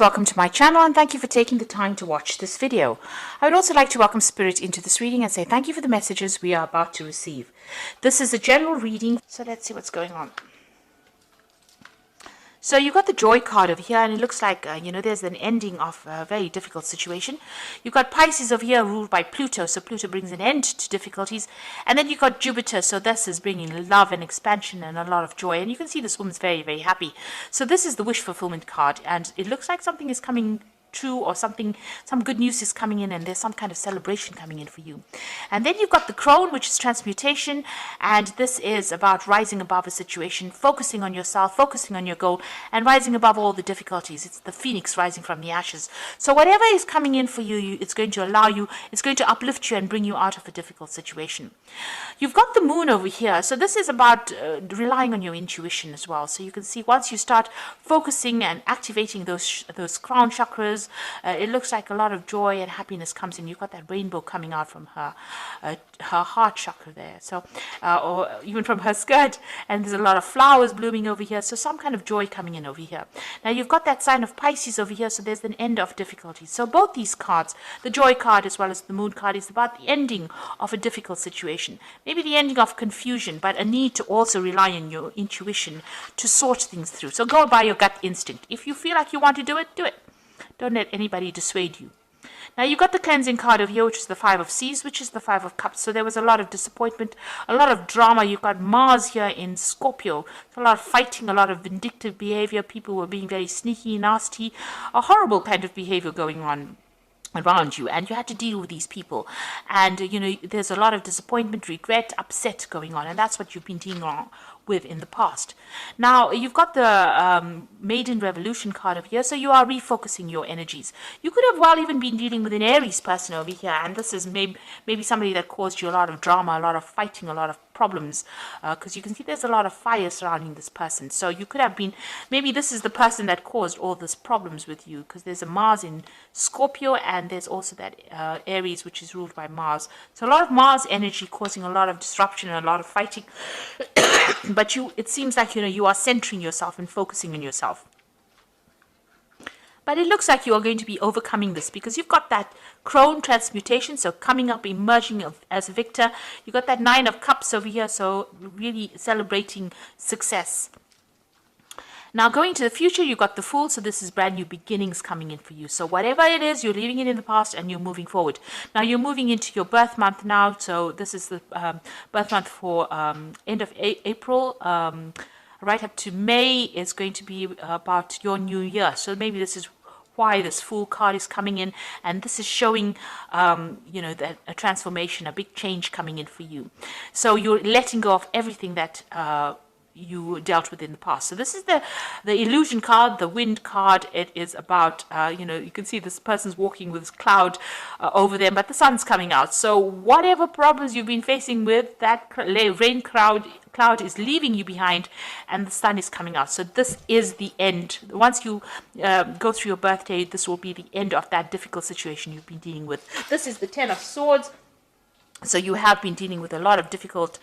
Welcome to my channel and thank you for taking the time to watch this video. I would also like to welcome Spirit into this reading and say thank you for the messages we are about to receive. This is a general reading, so let's see what's going on. So you've got the Joy card over here, and it looks like, there's an ending of a very difficult situation. You've got Pisces over here ruled by Pluto, so Pluto brings an end to difficulties. And then you've got Jupiter, so this is bringing love and expansion and a lot of joy. And you can see this woman's very, very happy. So this is the wish fulfillment card, and it looks like something is coming true, or some good news is coming in, and there's some kind of celebration coming in for you. And then you've got the Crone, which is transmutation, and this is about rising above a situation, focusing on yourself, focusing on your goal, and rising above all the difficulties. It's the phoenix rising from the ashes. So whatever is coming in for you, it's going to allow you, it's going to uplift you and bring you out of a difficult situation. You've got the Moon over here, so this is about relying on your intuition as well. So you can see once you start focusing and activating those crown chakras, it looks like a lot of joy and happiness comes in. You've got that rainbow coming out from her heart chakra there, so or even from her skirt, and there's a lot of flowers blooming over here, so some kind of joy coming in over here. Now you've got that sign of Pisces over here, so there's an end of difficulties. So both these cards, the Joy card as well as the Moon card, is about the ending of a difficult situation, maybe the ending of confusion, but a need to also rely on your intuition to sort things through. So go by your gut instinct. If you feel like you want to do it, do it. Don't let anybody dissuade you. Now you've got the cleansing card over here, which is the Five of Seas, which is the Five of Cups. So there was a lot of disappointment, a lot of drama. You've got Mars here in Scorpio. So a lot of fighting, a lot of vindictive behavior. People were being very sneaky, nasty, a horrible kind of behavior going on around you, and you had to deal with these people, and there's a lot of disappointment, regret, upset going on, and that's what you've been dealing with in the past. Now you've got the Maiden Revolution card over here, so you are refocusing your energies. You could have even been dealing with an Aries person over here, and this is maybe somebody that caused you a lot of drama, a lot of fighting, a lot of problems, because you can see there's a lot of fire surrounding this person. So you could have been, maybe this is the person that caused all these problems with you, because there's a Mars in Scorpio, and there's also that Aries, which is ruled by Mars. So a lot of Mars energy causing a lot of disruption and a lot of fighting. But it seems like you are centering yourself and focusing on yourself. But it looks like you are going to be overcoming this, because you've got that Crone transmutation, so coming up, emerging as a victor. You've got that Nine of Cups over here, so really celebrating success. Now going to the future, you've got the Fool, so this is brand new beginnings coming in for you. So whatever it is, you're leaving it in the past and you're moving forward. Now you're moving into your birth month now, so this is the birth month for end of April. Right up to May is going to be about your new year. So maybe this is why this Fool card is coming in, and this is showing that a transformation, a big change coming in for you. So you're letting go of everything that you dealt with in the past. So this is the Illusion card, the Wind card. It is about you can see this person's walking with this cloud over them, but the sun's coming out. So whatever problems you've been facing with, that rain cloud is leaving you behind, and the sun is coming out. So this is the end. Once you go through your birthday, this will be the end of that difficult situation you've been dealing with. This is the Ten of Swords. So you have been dealing with a lot of difficult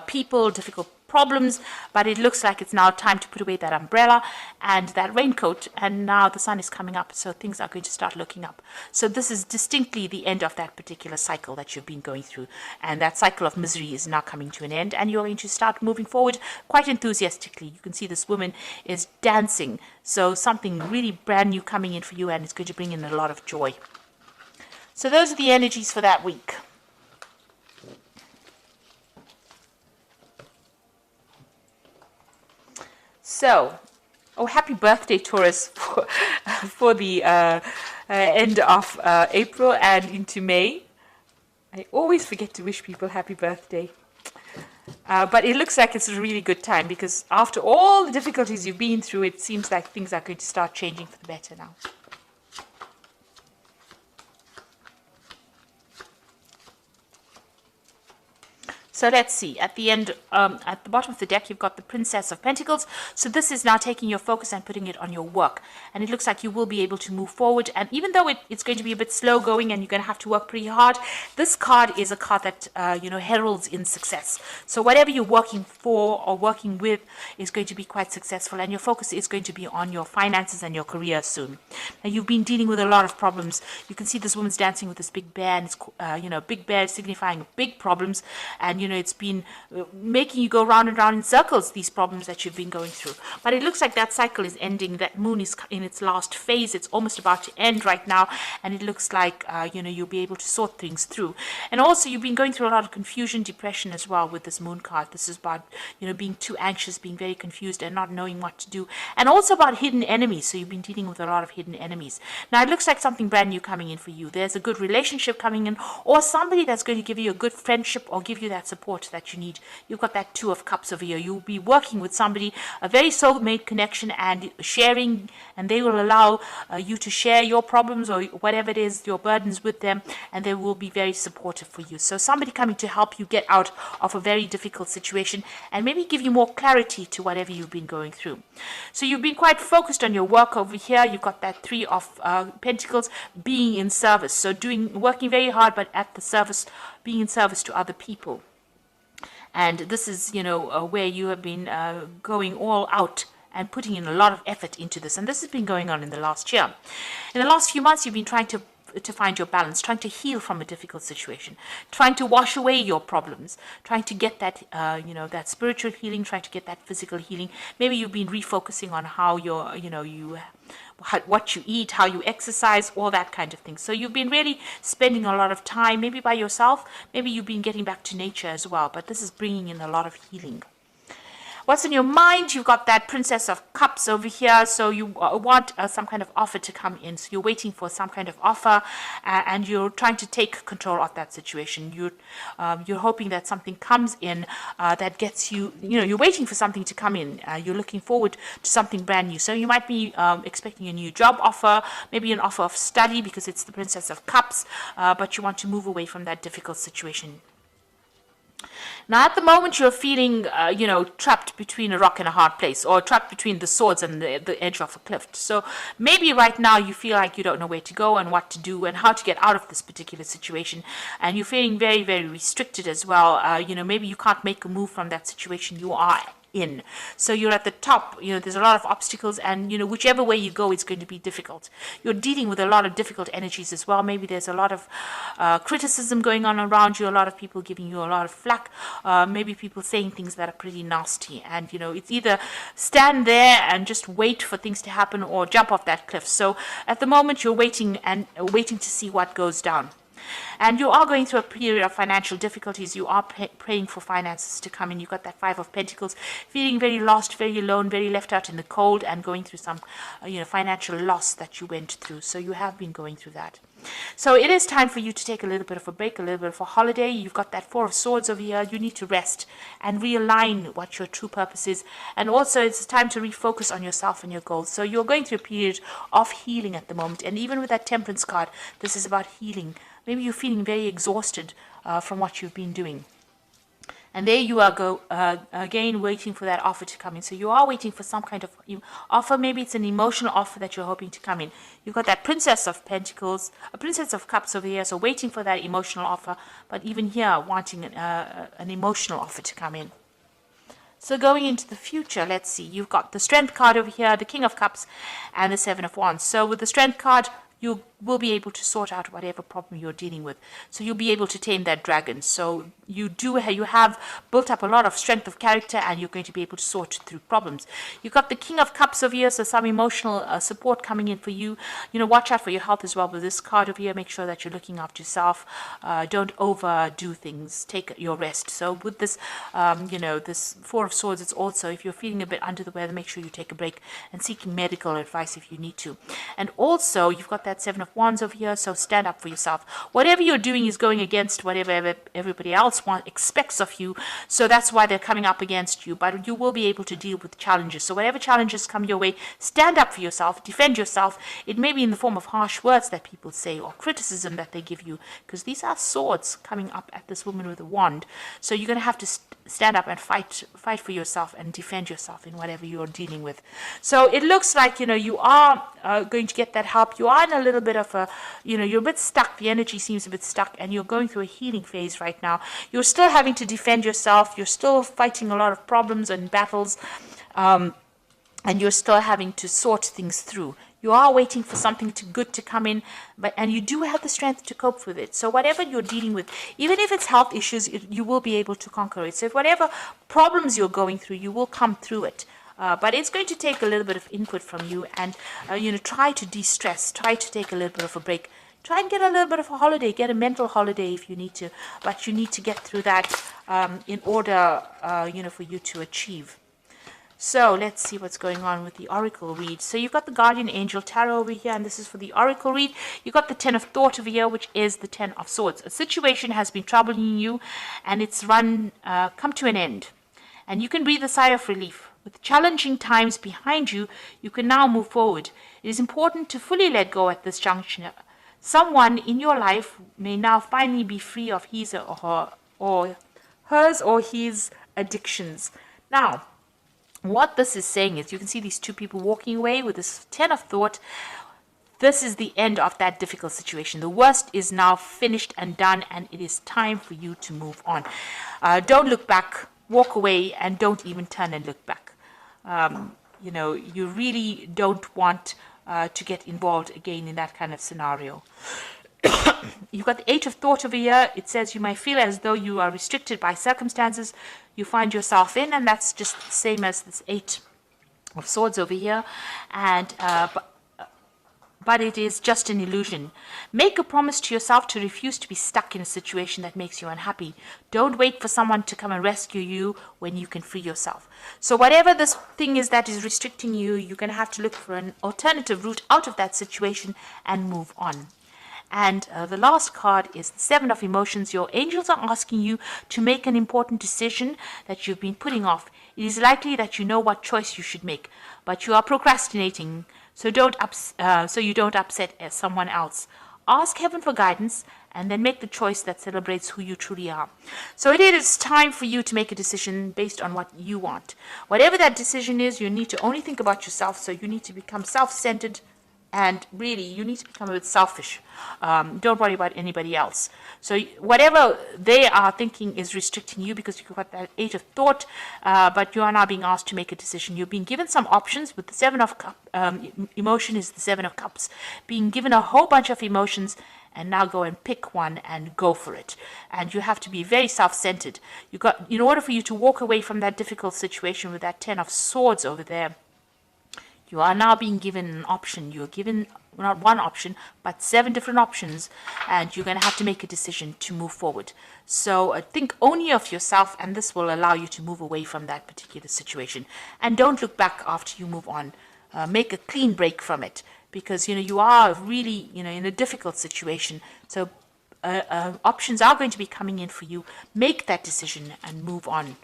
people, difficult problems, but it looks like it's now time to put away that umbrella and that raincoat, and now the sun is coming up, so things are going to start looking up. So this is distinctly the end of that particular cycle that you've been going through, and that cycle of misery is now coming to an end, and you're going to start moving forward quite enthusiastically. You can see this woman is dancing, so something really brand new coming in for you, and it's going to bring in a lot of joy. So those are the energies for that week. So, happy birthday, Taurus, for the end of April and into May. I always forget to wish people happy birthday. But it looks like it's a really good time, because after all the difficulties you've been through, it seems like things are going to start changing for the better now. So let's see, at the end, at the bottom of the deck, you've got the Princess of Pentacles. So this is now taking your focus and putting it on your work. And it looks like you will be able to move forward. And even though it's going to be a bit slow going and you're going to have to work pretty hard, this card is a card that, heralds in success. So whatever you're working for or working with is going to be quite successful. And your focus is going to be on your finances and your career soon. Now, you've been dealing with a lot of problems. You can see this woman's dancing with this big bear. And it's, big bear signifying big problems. And it's been making you go round and round in circles, these problems that you've been going through. But it looks like that cycle is ending. That moon is in its last phase. It's almost about to end right now. And it looks like, you'll be able to sort things through. And also, you've been going through a lot of confusion, depression as well with this moon card. This is about, being too anxious, being very confused and not knowing what to do. And also about hidden enemies. So you've been dealing with a lot of hidden enemies. Now, it looks like something brand new coming in for you. There's a good relationship coming in, or somebody that's going to give you a good friendship or give you that support that you need. You've got that Two of Cups over here. You'll be working with somebody, a very soulmate connection, and sharing, and they will allow you to share your problems or whatever it is, your burdens with them, and they will be very supportive for you. So somebody coming to help you get out of a very difficult situation and maybe give you more clarity to whatever you've been going through. So you've been quite focused on your work over here. You've got that Three of Pentacles, being in service. So working very hard, but at the service, being in service to other people. And this is, where you have been going all out and putting in a lot of effort into this. And this has been going on in the last year. In the last few months, you've been trying to find your balance, trying to heal from a difficult situation, trying to wash away your problems, trying to get that, that spiritual healing, trying to get that physical healing. Maybe you've been refocusing on how what you eat, how you exercise, all that kind of thing. So you've been really spending a lot of time, maybe by yourself, maybe you've been getting back to nature as well, but this is bringing in a lot of healing. What's in your mind? You've got that Princess of Cups over here. So you want some kind of offer to come in. So you're waiting for some kind of offer, and you're trying to take control of that situation. You're hoping that something comes in that gets you. You're waiting for something to come in. You're looking forward to something brand new. So you might be expecting a new job offer, maybe an offer of study because it's the Princess of Cups, but you want to move away from that difficult situation. Now, at the moment, you're feeling, trapped between a rock and a hard place, or trapped between the swords and the edge of a cliff. So maybe right now you feel like you don't know where to go and what to do and how to get out of this particular situation. And you're feeling very, very restricted as well. Maybe you can't make a move from that situation you are in. So you're at the top, there's a lot of obstacles, and whichever way you go, it's going to be difficult. You're dealing with a lot of difficult energies as well. Maybe there's a lot of criticism going on around you, a lot of people giving you a lot of flack, maybe people saying things that are pretty nasty, and it's either stand there and just wait for things to happen or jump off that cliff. So at the moment, you're waiting to see what goes down. And you are going through a period of financial difficulties. You are praying for finances to come in. You've got that Five of Pentacles, feeling very lost, very alone, very left out in the cold, and going through some, financial loss that you went through. So you have been going through that. So it is time for you to take a little bit of a break, a little bit of a holiday. You've got that Four of Swords over here. You need to rest and realign what your true purpose is. And also it's time to refocus on yourself and your goals. So you're going through a period of healing at the moment. And even with that Temperance card, this is about healing. Maybe you're feeling very exhausted from what you've been doing. And there you are, again, waiting for that offer to come in. So you are waiting for some kind of offer. Maybe it's an emotional offer that you're hoping to come in. You've got that Princess of Pentacles, a Princess of Cups over here. So waiting for that emotional offer. But even here, wanting an emotional offer to come in. So going into the future, let's see. You've got the Strength card over here, the King of Cups, and the Seven of Wands. So with the Strength card, you will be able to sort out whatever problem you're dealing with. So you'll be able to tame that dragon. So you have built up a lot of strength of character, and you're going to be able to sort through problems. You've got the King of Cups over here, so some emotional support coming in for you. Watch out for your health as well with this card over here. Make sure that you're looking after yourself. Don't overdo things. Take your rest. So with this, this Four of Swords, it's also, if you're feeling a bit under the weather, make sure you take a break and seeking medical advice if you need to. And also, you've got that Seven of Wands over here, so stand up for yourself. Whatever you're doing is going against whatever everybody else expects of you, so that's why they're coming up against you. But you will be able to deal with challenges. So whatever challenges come your way, stand up for yourself, defend yourself. It may be in the form of harsh words that people say or criticism that they give you, because these are swords coming up at this woman with a wand. So you're going to have to stand up and fight for yourself and defend yourself in whatever you're dealing with. So it looks like, you are going to get that help. You are in a little bit of a, you're a bit stuck. The energy seems a bit stuck, and you're going through a healing phase right now. You're still having to defend yourself. You're still fighting a lot of problems and battles, and you're still having to sort things through. You are waiting for something good to come in, and you do have the strength to cope with it. So whatever you're dealing with, even if it's health issues, you will be able to conquer it. So if whatever problems you're going through, you will come through it. But it's going to take a little bit of input from you, and try to de-stress, try to take a little bit of a break. Try and get a little bit of a holiday, get a mental holiday if you need to, but you need to get through that in order, for you to achieve. So let's see what's going on with the Oracle read. So you've got the Guardian Angel Tarot over here, and this is for the Oracle read. You've got the Ten of Thought over here, which is the Ten of Swords. A situation has been troubling you, and it's come to an end. And you can breathe a sigh of relief. With challenging times behind you, you can now move forward. It is important to fully let go at this junction. Someone in your life may now finally be free of his or hers or his addictions. Now, what this is saying is, you can see these two people walking away with this Ten of Thought. This is the end of that difficult situation. The worst is now finished and done, and it is time for you to move on. Don't look back, walk away, and don't even turn and look back. You really don't want to get involved again in that kind of scenario. You've got the Eight of Thought over here. It says you might feel as though you are restricted by circumstances you find yourself in, and that's just the same as this Eight of Swords over here. And but it is just an illusion. Make a promise to yourself to refuse to be stuck in a situation that makes you unhappy. Don't wait for someone to come and rescue you when you can free yourself. So whatever this thing is that is restricting you, you're going to have to look for an alternative route out of that situation and move on. And the last card is the Seven of Emotions. Your angels are asking you to make an important decision that you've been putting off. It is likely that you know what choice you should make, but you are procrastinating, so you don't upset someone else. Ask heaven for guidance, and then make the choice that celebrates who you truly are. So it is time for you to make a decision based on what you want. Whatever that decision is, you need to only think about yourself, so you need to become self-centered. And really, you need to become a bit selfish. Don't worry about anybody else. So whatever they are thinking is restricting you, because you've got that Eight of Thought, but you are now being asked to make a decision. You're being given some options. With the Seven of Cups, emotion is the Seven of Cups. Being given a whole bunch of emotions, and now go and pick one and go for it. And you have to be very self-centered. In order for you to walk away from that difficult situation with that Ten of Swords over there, you are now being given an option. You're given not one option, but 7 different options, and you're going to have to make a decision to move forward. So think only of yourself, and this will allow you to move away from that particular situation. And don't look back after you move on. Make a clean break from it, because you are really in a difficult situation. So options are going to be coming in for you. Make that decision and move on.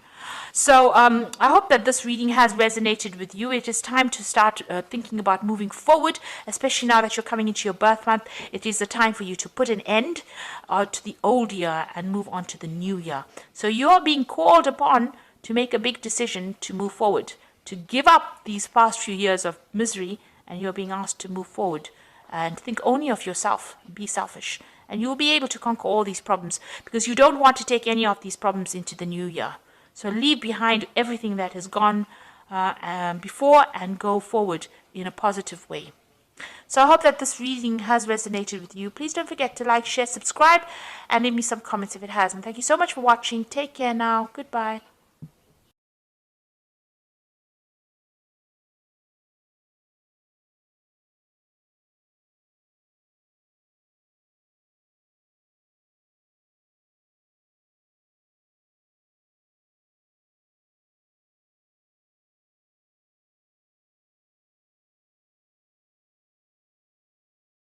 So I hope that this reading has resonated with you. It is time to start thinking about moving forward, especially now that you're coming into your birth month. It is the time for you to put an end to the old year and move on to the new year. So you're being called upon to make a big decision to move forward, to give up these past few years of misery, and you're being asked to move forward and think only of yourself. Be selfish, and you'll be able to conquer all these problems, because you don't want to take any of these problems into the new year. So leave behind everything that has gone before and go forward in a positive way. So I hope that this reading has resonated with you. Please don't forget to like, share, subscribe, and leave me some comments if it has. And thank you so much for watching. Take care now. Goodbye.